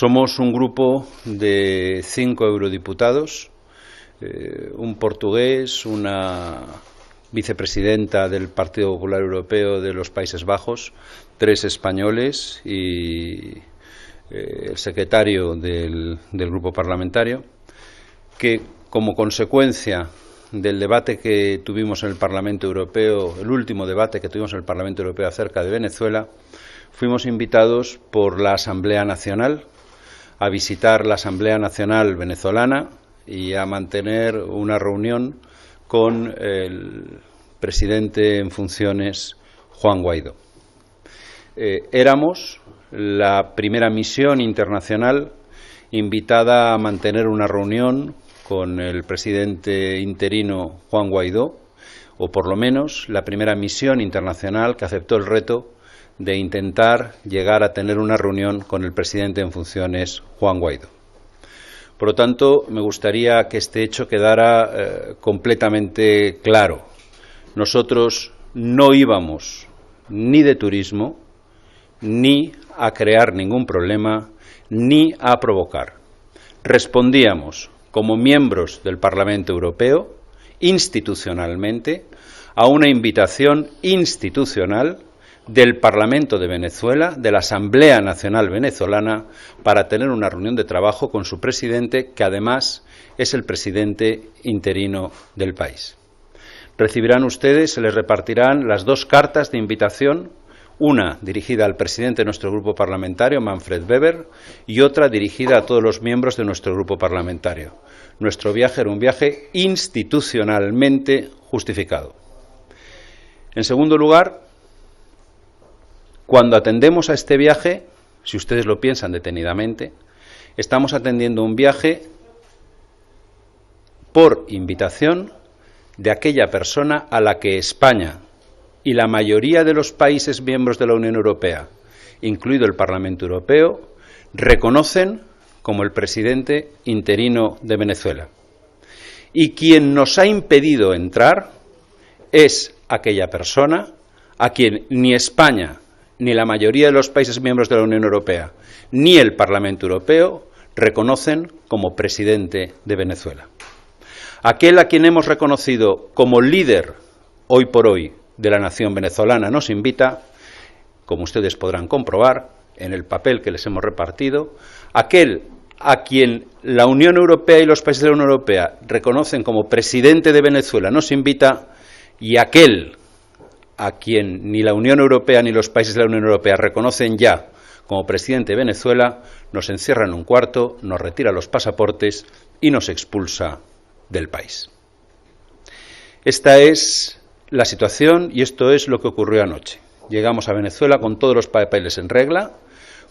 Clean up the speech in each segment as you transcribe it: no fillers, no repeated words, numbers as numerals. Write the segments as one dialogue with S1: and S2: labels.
S1: Somos un grupo de 5 eurodiputados, un portugués, una vicepresidenta del Partido Popular Europeo de los Países Bajos, 3 españoles y el secretario del grupo parlamentario, que como consecuencia del debate que tuvimos en el Parlamento Europeo, el último debate que tuvimos en el Parlamento Europeo acerca de Venezuela, fuimos invitados por la Asamblea Nacional a visitar la Asamblea Nacional venezolana y a mantener una reunión con el presidente en funciones, Juan Guaidó. Éramos la primera misión internacional invitada a mantener una reunión con el presidente interino Juan Guaidó, o por lo menos la primera misión internacional que aceptó el reto de intentar llegar a tener una reunión con el presidente en funciones, Juan Guaidó. Por lo tanto, me gustaría que este hecho quedara completamente claro. Nosotros no íbamos ni de turismo, ni a crear ningún problema, ni a provocar. Respondíamos como miembros del Parlamento Europeo, institucionalmente, a una invitación institucional del Parlamento de Venezuela, de la Asamblea Nacional Venezolana, para tener una reunión de trabajo con su presidente, que además es el presidente interino del país. Recibirán ustedes, se les repartirán las 2 cartas de invitación, una dirigida al presidente de nuestro grupo parlamentario, Manfred Weber, y otra dirigida a todos los miembros de nuestro grupo parlamentario. Nuestro viaje era un viaje institucionalmente justificado. En segundo lugar, cuando atendemos a este viaje, si ustedes lo piensan detenidamente, estamos atendiendo un viaje por invitación de aquella persona a la que España y la mayoría de los países miembros de la Unión Europea, incluido el Parlamento Europeo, reconocen como el presidente interino de Venezuela. Y quien nos ha impedido entrar es aquella persona a quien ni España, ni la mayoría de los países miembros de la Unión Europea, ni el Parlamento Europeo reconocen como presidente de Venezuela. Aquel a quien hemos reconocido como líder, hoy por hoy, de la nación venezolana nos invita, como ustedes podrán comprobar en el papel que les hemos repartido, aquel a quien la Unión Europea y los países de la Unión Europea reconocen como presidente de Venezuela nos invita, y aquel a quien ni la Unión Europea ni los países de la Unión Europea reconocen ya como presidente de Venezuela, nos encierra en un cuarto, nos retira los pasaportes y nos expulsa del país. Esta es la situación y esto es lo que ocurrió anoche. Llegamos a Venezuela con todos los papeles en regla.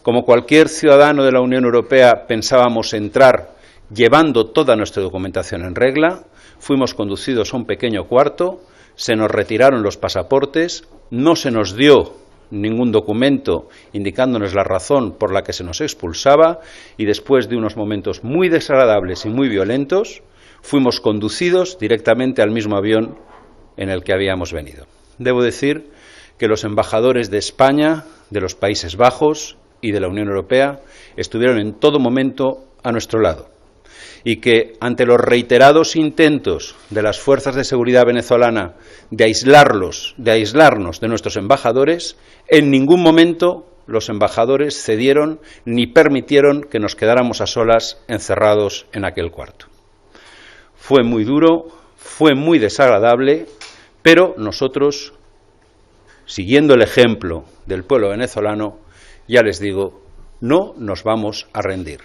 S1: Como cualquier ciudadano de la Unión Europea pensábamos entrar llevando toda nuestra documentación en regla. Fuimos conducidos a un pequeño cuarto, se nos retiraron los pasaportes, no se nos dio ningún documento indicándonos la razón por la que se nos expulsaba y después de unos momentos muy desagradables y muy violentos, fuimos conducidos directamente al mismo avión en el que habíamos venido. Debo decir que los embajadores de España, de los Países Bajos y de la Unión Europea estuvieron en todo momento a nuestro lado y que ante los reiterados intentos de las fuerzas de seguridad venezolana de aislarnos de nuestros embajadores, en ningún momento los embajadores cedieron ni permitieron que nos quedáramos a solas encerrados en aquel cuarto. Fue muy duro, fue muy desagradable, pero nosotros, siguiendo el ejemplo del pueblo venezolano, ya les digo, no nos vamos a rendir.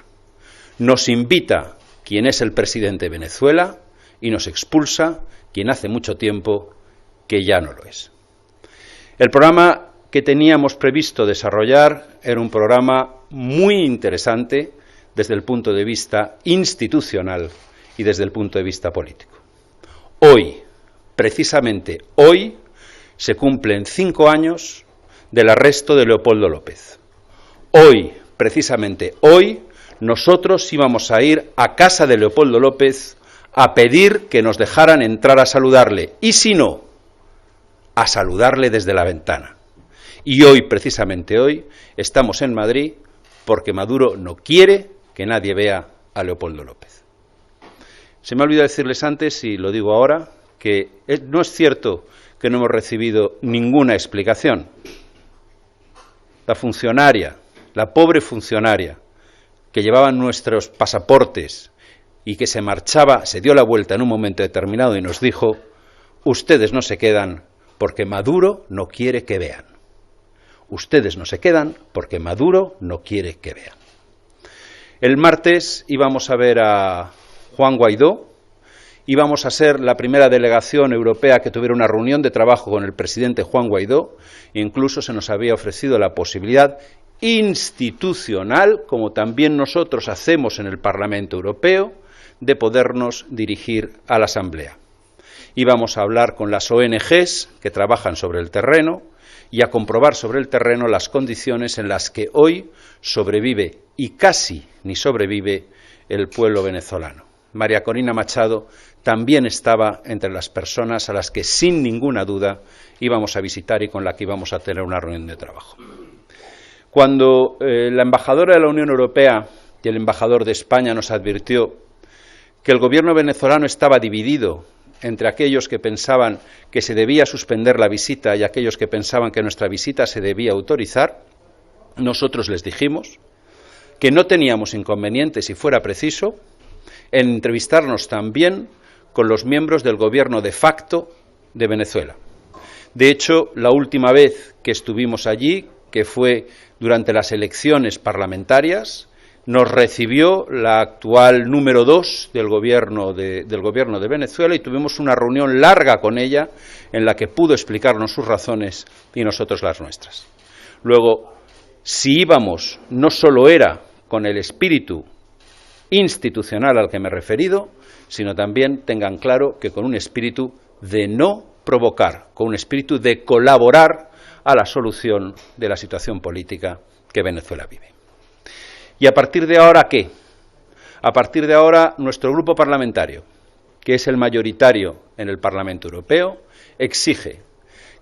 S1: Nos invita quien es el presidente de Venezuela y nos expulsa quien hace mucho tiempo que ya no lo es. El programa que teníamos previsto desarrollar era un programa muy interesante desde el punto de vista institucional y desde el punto de vista político. Hoy, precisamente hoy, se cumplen 5 años del arresto de Leopoldo López. Hoy, precisamente hoy, nosotros íbamos a ir a casa de Leopoldo López a pedir que nos dejaran entrar a saludarle, y si no, a saludarle desde la ventana. Y hoy, precisamente hoy, estamos en Madrid porque Maduro no quiere que nadie vea a Leopoldo López. Se me ha olvidado decirles antes, y lo digo ahora, que no es cierto que no hemos recibido ninguna explicación. La funcionaria, la pobre funcionaria, que llevaba nuestros pasaportes y que se marchaba, se dio la vuelta en un momento determinado y nos dijo: ustedes no se quedan porque Maduro no quiere que vean. Ustedes no se quedan porque Maduro no quiere que vean. El martes íbamos a ver a Juan Guaidó, íbamos a ser la primera delegación europea que tuviera una reunión de trabajo con el presidente Juan Guaidó, e incluso se nos había ofrecido la posibilidad institucional, como también nosotros hacemos en el Parlamento Europeo, de podernos dirigir a la Asamblea. Íbamos a hablar con las ONGs que trabajan sobre el terreno y a comprobar sobre el terreno las condiciones en las que hoy sobrevive y casi ni sobrevive el pueblo venezolano. María Corina Machado también estaba entre las personas a las que sin ninguna duda íbamos a visitar y con la que íbamos a tener una reunión de trabajo. Cuando la embajadora de la Unión Europea y el embajador de España nos advirtió que el gobierno venezolano estaba dividido entre aquellos que pensaban que se debía suspender la visita y aquellos que pensaban que nuestra visita se debía autorizar, nosotros les dijimos que no teníamos inconveniente, si fuera preciso, en entrevistarnos también con los miembros del gobierno de facto de Venezuela. De hecho, la última vez que estuvimos allí, que fue durante las elecciones parlamentarias, nos recibió la actual número 2 del gobierno de Venezuela y tuvimos una reunión larga con ella en la que pudo explicarnos sus razones y nosotros las nuestras. Luego, si íbamos, no solo era con el espíritu institucional al que me he referido, sino también tengan claro que con un espíritu de no provocar, con un espíritu de colaborar a la solución de la situación política que Venezuela vive. ¿Y a partir de ahora qué? A partir de ahora nuestro grupo parlamentario, que es el mayoritario en el Parlamento Europeo, exige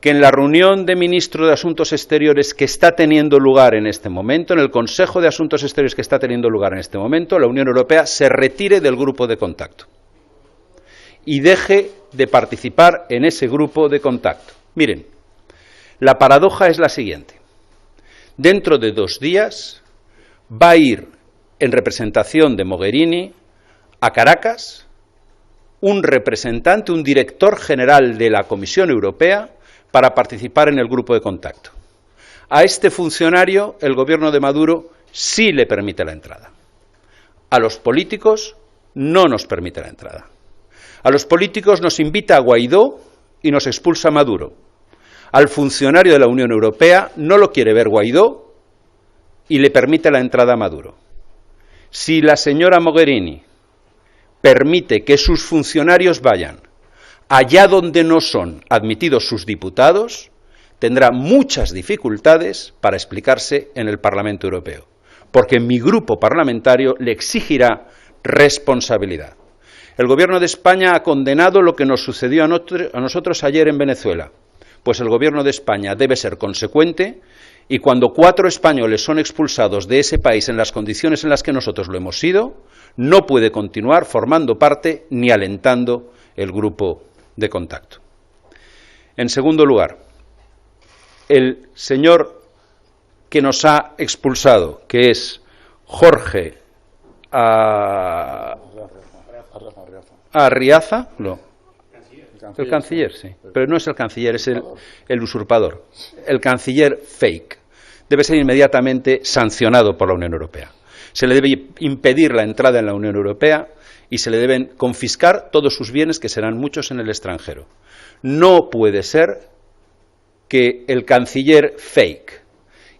S1: que en la reunión de ministros de Asuntos Exteriores que está teniendo lugar en este momento, en el Consejo de Asuntos Exteriores que está teniendo lugar en este momento, la Unión Europea se retire del grupo de contacto y deje de participar en ese grupo de contacto. Miren, la paradoja es la siguiente. Dentro de 2 días va a ir en representación de Mogherini a Caracas un representante, un director general de la Comisión Europea para participar en el grupo de contacto. A este funcionario el gobierno de Maduro sí le permite la entrada. A los políticos no nos permite la entrada. A los políticos nos invita a Guaidó y nos expulsa a Maduro. Al funcionario de la Unión Europea no lo quiere ver Guaidó y le permite la entrada a Maduro. Si la señora Mogherini permite que sus funcionarios vayan allá donde no son admitidos sus diputados, tendrá muchas dificultades para explicarse en el Parlamento Europeo, porque mi grupo parlamentario le exigirá responsabilidad. El Gobierno de España ha condenado lo que nos sucedió a nosotros ayer en Venezuela, pues el Gobierno de España debe ser consecuente y cuando 4 españoles son expulsados de ese país en las condiciones en las que nosotros lo hemos sido, no puede continuar formando parte ni alentando el grupo de contacto. En segundo lugar, el señor que nos ha expulsado, que es Jorge Arriaza, no, el canciller, sí, pero no es el canciller, es el usurpador, el canciller fake, debe ser inmediatamente sancionado por la Unión Europea. Se le debe impedir la entrada en la Unión Europea y se le deben confiscar todos sus bienes, que serán muchos en el extranjero. No puede ser que el canciller fake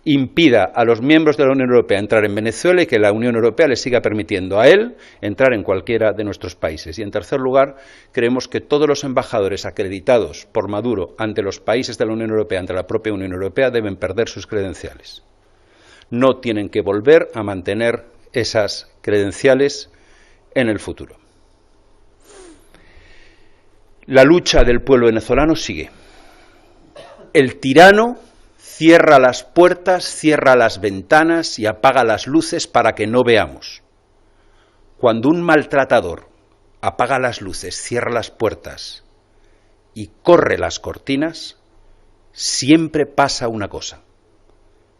S1: impida a los miembros de la Unión Europea entrar en Venezuela y que la Unión Europea le siga permitiendo a él entrar en cualquiera de nuestros países. Y en tercer lugar, creemos que todos los embajadores acreditados por Maduro ante los países de la Unión Europea, ante la propia Unión Europea, deben perder sus credenciales. No tienen que volver a mantener esas credenciales en el futuro. La lucha del pueblo venezolano sigue. El tirano cierra las puertas, cierra las ventanas y apaga las luces para que no veamos. Cuando un maltratador apaga las luces, cierra las puertas y corre las cortinas, siempre pasa una cosa,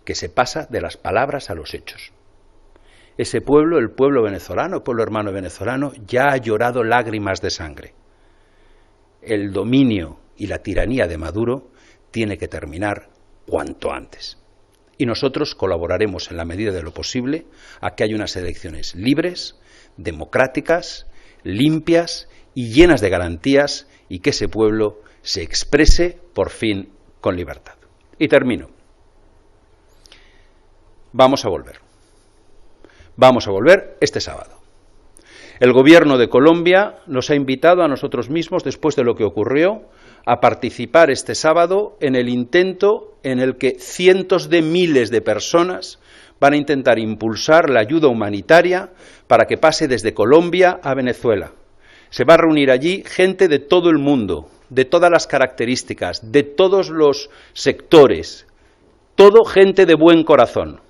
S1: que se pasa de las palabras a los hechos. Ese pueblo, el pueblo venezolano, el pueblo hermano venezolano, ya ha llorado lágrimas de sangre. El dominio y la tiranía de Maduro tiene que terminar cuanto antes. Y nosotros colaboraremos en la medida de lo posible a que haya unas elecciones libres, democráticas, limpias y llenas de garantías, y que ese pueblo se exprese por fin con libertad. Y termino. Vamos a volver. Vamos a volver este sábado. El gobierno de Colombia nos ha invitado a nosotros mismos, después de lo que ocurrió, a participar este sábado en el intento en el que cientos de miles de personas van a intentar impulsar la ayuda humanitaria para que pase desde Colombia a Venezuela. Se va a reunir allí gente de todo el mundo, de todas las características, de todos los sectores, todo gente de buen corazón.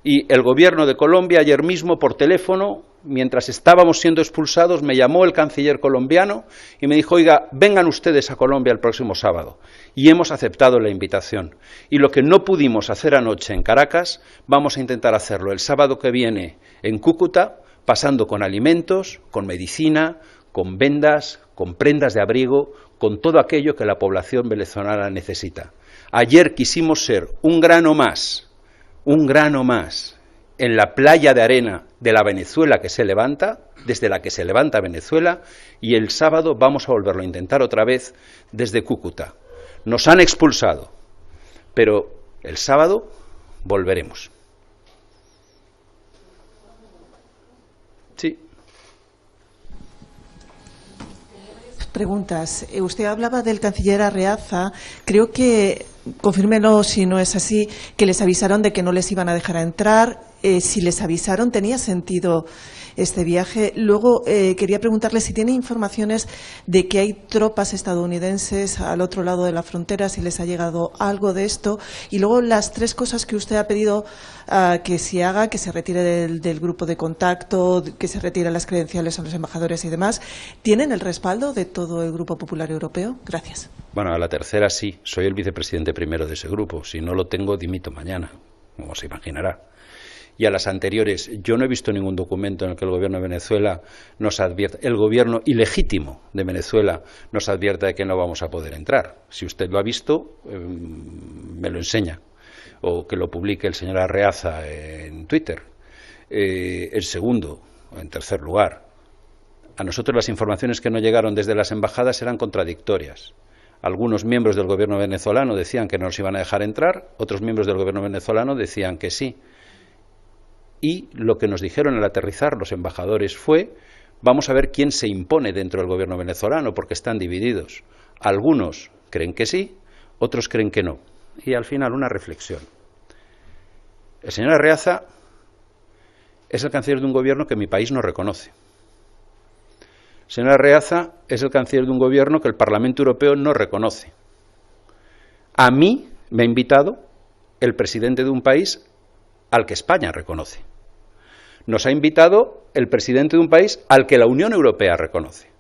S1: Y el gobierno de Colombia ayer mismo por teléfono, mientras estábamos siendo expulsados, me llamó el canciller colombiano y me dijo: oiga, vengan ustedes a Colombia el próximo sábado. Y hemos aceptado la invitación. Y lo que no pudimos hacer anoche en Caracas, vamos a intentar hacerlo el sábado que viene en Cúcuta, pasando con alimentos, con medicina, con vendas, con prendas de abrigo, con todo aquello que la población venezolana necesita. Ayer quisimos ser un grano más en la playa de arena de la Venezuela que se levanta, desde la que se levanta Venezuela, y el sábado vamos a volverlo a intentar otra vez desde Cúcuta. Nos han expulsado, pero el sábado volveremos. Sí.
S2: Preguntas. Usted hablaba del canciller Arreaza. Creo que, confírmelo si no es así, que les avisaron de que no les iban a dejar entrar. Si les avisaron, ¿tenía sentido este viaje? Luego, quería preguntarle si tiene informaciones de que hay tropas estadounidenses al otro lado de la frontera, si les ha llegado algo de esto. Y luego, las tres cosas que usted ha pedido que se haga: que se retire del grupo de contacto, que se retiren las credenciales a los embajadores y demás. ¿Tienen el respaldo de todo el Grupo Popular Europeo? Gracias.
S1: Bueno, a la tercera sí. Soy el vicepresidente primero de ese grupo. Si no lo tengo, dimito mañana, como se imaginará. Y a las anteriores, yo no he visto ningún documento en el que el gobierno de Venezuela nos advierta, el gobierno ilegítimo de Venezuela nos advierta de que no vamos a poder entrar. Si usted lo ha visto, me lo enseña, o que lo publique el señor Arreaza en Twitter. En segundo, o en tercer lugar, a nosotros las informaciones que nos llegaron desde las embajadas eran contradictorias. Algunos miembros del gobierno venezolano decían que no nos iban a dejar entrar, otros miembros del gobierno venezolano decían que sí. Y lo que nos dijeron al aterrizar los embajadores fue: vamos a ver quién se impone dentro del gobierno venezolano, porque están divididos. Algunos creen que sí, otros creen que no. Y al final una reflexión. El señor Arreaza es el canciller de un gobierno que mi país no reconoce. El señor Arreaza es el canciller de un gobierno que el Parlamento Europeo no reconoce. A mí me ha invitado el presidente de un país al que España reconoce. Nos ha invitado el presidente de un país al que la Unión Europea reconoce.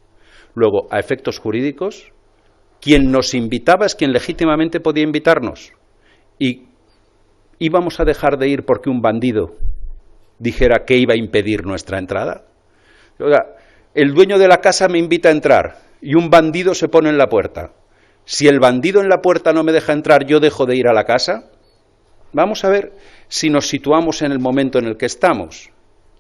S1: Luego, a efectos jurídicos, quien nos invitaba es quien legítimamente podía invitarnos. Y íbamos a dejar de ir porque un bandido dijera que iba a impedir nuestra entrada. Oiga, el dueño de la casa me invita a entrar y un bandido se pone en la puerta. Si el bandido en la puerta no me deja entrar, ¿yo dejo de ir a la casa? Vamos a ver si nos situamos en el momento en el que estamos.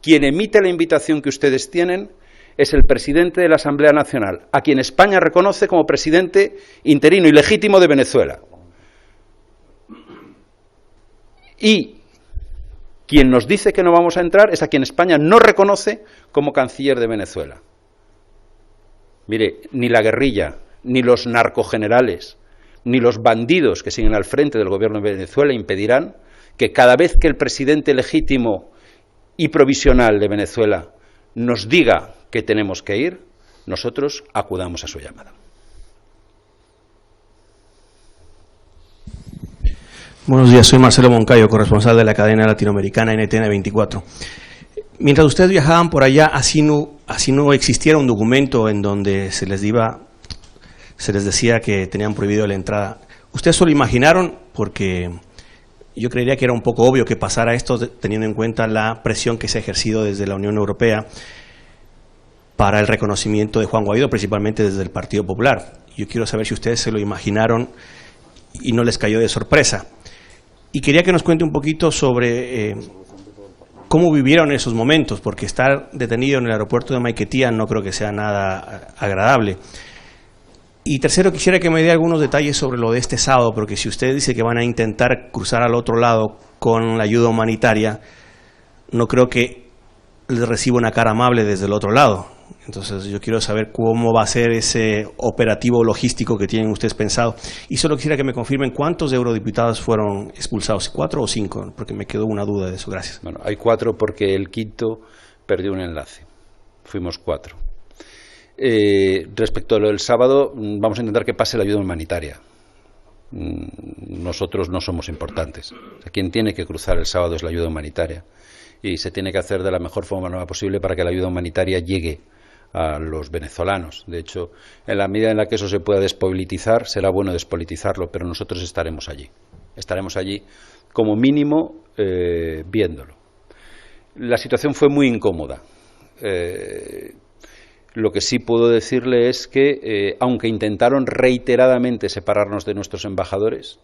S1: Quien emite la invitación que ustedes tienen es el presidente de la Asamblea Nacional, a quien España reconoce como presidente interino y legítimo de Venezuela. Y quien nos dice que no vamos a entrar es a quien España no reconoce como canciller de Venezuela. Mire, ni la guerrilla, ni los narcogenerales, ni los bandidos que siguen al frente del gobierno de Venezuela impedirán que cada vez que el presidente legítimo y provisional de Venezuela nos diga que tenemos que ir, nosotros acudamos a su llamada.
S3: Buenos días, soy Marcelo Moncayo, corresponsal de la cadena latinoamericana NTN 24. Mientras ustedes viajaban por allá, así no existiera un documento en donde se les decía que tenían prohibido la entrada. ¿Ustedes se lo imaginaron? Porque yo creería que era un poco obvio que pasara esto, teniendo en cuenta la presión que se ha ejercido desde la Unión Europea para el reconocimiento de Juan Guaidó, principalmente desde el Partido Popular. Yo quiero saber si ustedes se lo imaginaron y no les cayó de sorpresa. Y quería que nos cuente un poquito sobre cómo vivieron esos momentos, porque estar detenido en el aeropuerto de Maiquetía no creo que sea nada agradable. Y tercero, quisiera que me dé algunos detalles sobre lo de este sábado, porque si usted dice que van a intentar cruzar al otro lado con la ayuda humanitaria, no creo que les reciba una cara amable desde el otro lado. Entonces yo quiero saber cómo va a ser ese operativo logístico que tienen ustedes pensado. Y solo quisiera que me confirmen cuántos eurodiputados fueron expulsados, 4 o 5, porque me quedó una duda de eso. Gracias.
S1: Bueno, hay 4 porque el quinto perdió un enlace. Fuimos 4. Respecto a lo del sábado, vamos a intentar que pase la ayuda humanitaria. Nosotros no somos importantes. O sea, quien tiene que cruzar el sábado es la ayuda humanitaria. Y se tiene que hacer de la mejor forma posible para que la ayuda humanitaria llegue a los venezolanos. De hecho, en la medida en la que eso se pueda despolitizar, será bueno despolitizarlo, pero nosotros estaremos allí. Estaremos allí como mínimo viéndolo. La situación fue muy incómoda. Lo que sí puedo decirle es que, aunque intentaron reiteradamente separarnos de nuestros embajadores,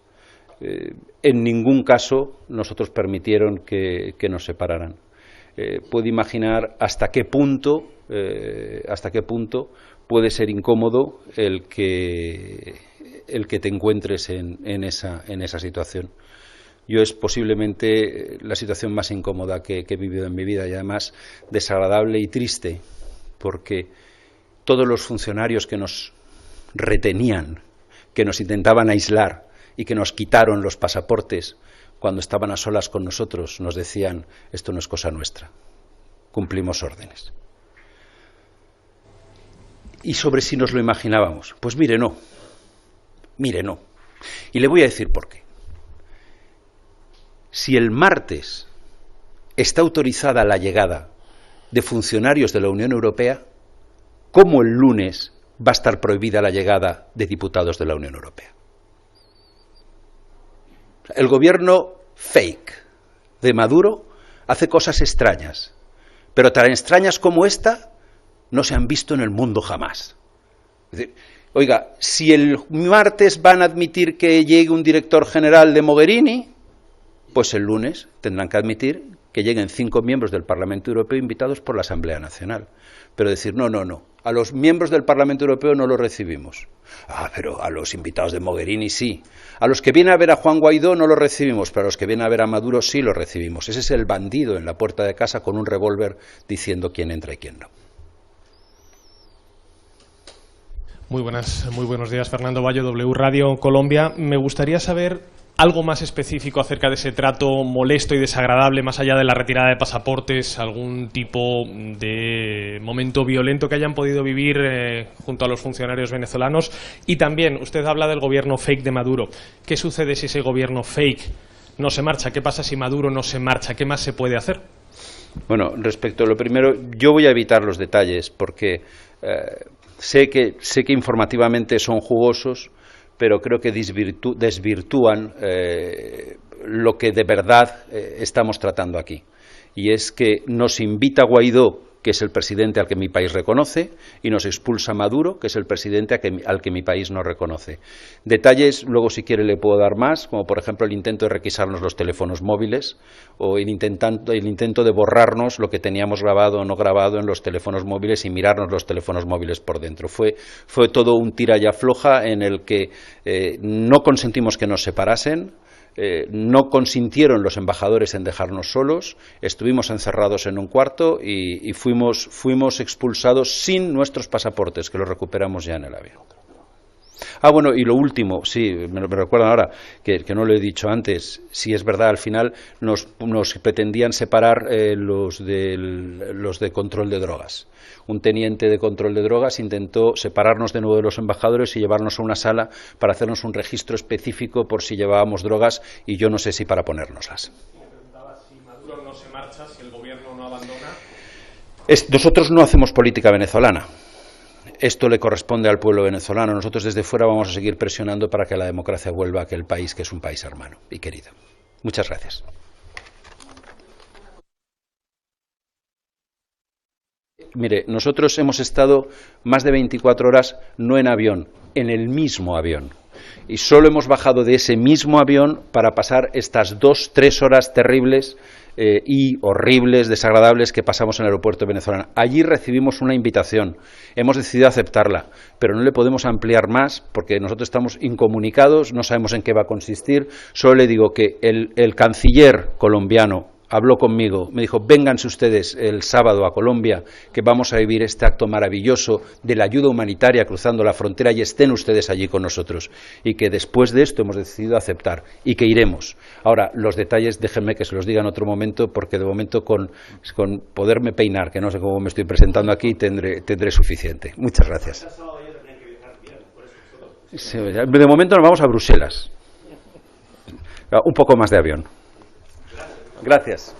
S1: en ningún caso nosotros permitieron que nos separaran. Puedo imaginar hasta qué punto puede ser incómodo el que te encuentres en esa situación. Yo es posiblemente la situación más incómoda que he vivido en mi vida y además desagradable y triste, porque todos los funcionarios que nos retenían, que nos intentaban aislar y que nos quitaron los pasaportes cuando estaban a solas con nosotros, nos decían: esto no es cosa nuestra, cumplimos órdenes. Y sobre si nos lo imaginábamos, pues mire, no. Y le voy a decir por qué. Si el martes está autorizada la llegada de funcionarios de la Unión Europea, ¿cómo el lunes va a estar prohibida la llegada de diputados de la Unión Europea? El gobierno fake de Maduro hace cosas extrañas, pero tan extrañas como esta no se han visto en el mundo jamás. Es decir, oiga, si el martes van a admitir que llegue un director general de Mogherini, pues el lunes tendrán que admitir que lleguen 5 miembros del Parlamento Europeo invitados por la Asamblea Nacional. Pero decir, no, a los miembros del Parlamento Europeo no los recibimos. Pero a los invitados de Mogherini sí. A los que vienen a ver a Juan Guaidó no los recibimos, pero a los que vienen a ver a Maduro sí los recibimos. Ese es el bandido en la puerta de casa con un revólver diciendo quién entra y quién no.
S4: Muy buenos días, Fernando Bayo, W Radio Colombia. Me gustaría saber algo más específico acerca de ese trato molesto y desagradable, más allá de la retirada de pasaportes, algún tipo de momento violento que hayan podido vivir junto a los funcionarios venezolanos. Y también, usted habla del gobierno fake de Maduro. ¿Qué sucede si ese gobierno fake no se marcha? ¿Qué pasa si Maduro no se marcha? ¿Qué más se puede hacer?
S1: Bueno, respecto a lo primero, yo voy a evitar los detalles porque sé que informativamente son jugosos, pero creo que desvirtúan lo que de verdad estamos tratando aquí. Y es que nos invita Guaidó, que es el presidente al que mi país reconoce, y nos expulsa Maduro, que es el presidente al que mi país no reconoce. Detalles, luego si quiere le puedo dar más, como por ejemplo el intento de requisarnos los teléfonos móviles, o el intento de borrarnos lo que teníamos grabado o no grabado en los teléfonos móviles y mirarnos los teléfonos móviles por dentro. Fue todo un tira y afloja en el que no consentimos que nos separasen. No consintieron los embajadores en dejarnos solos, estuvimos encerrados en un cuarto y fuimos expulsados sin nuestros pasaportes, que los recuperamos ya en el avión. Ah, bueno, y lo último, sí, me recuerdan ahora, que no lo he dicho antes, si es verdad, al final nos pretendían separar los de control de drogas. Un teniente de control de drogas intentó separarnos de nuevo de los embajadores y llevarnos a una sala para hacernos un registro específico por si llevábamos drogas, y yo no sé si para ponérnoslas.
S4: Me preguntaba si Maduro no se marcha, si el gobierno no abandona.
S1: Nosotros no hacemos política venezolana. Esto le corresponde al pueblo venezolano. Nosotros desde fuera vamos a seguir presionando para que la democracia vuelva a aquel país que es un país hermano y querido. Muchas gracias. Mire, nosotros hemos estado más de 24 horas no en avión, en el mismo avión. Y solo hemos bajado de ese mismo avión para pasar estas 2-3 horas terribles y horribles, desagradables que pasamos en el aeropuerto venezolano. Allí recibimos una invitación, hemos decidido aceptarla, pero no le podemos ampliar más porque nosotros estamos incomunicados, no sabemos en qué va a consistir. Solo le digo que el canciller colombiano habló conmigo, me dijo: vénganse ustedes el sábado a Colombia, que vamos a vivir este acto maravilloso de la ayuda humanitaria cruzando la frontera, y estén ustedes allí con nosotros. Y que después de esto hemos decidido aceptar y que iremos. Ahora, los detalles déjenme que se los diga en otro momento, porque de momento con poderme peinar, que no sé cómo me estoy presentando aquí, tendré suficiente. Muchas gracias. De momento nos vamos a Bruselas. Un poco más de avión. Gracias.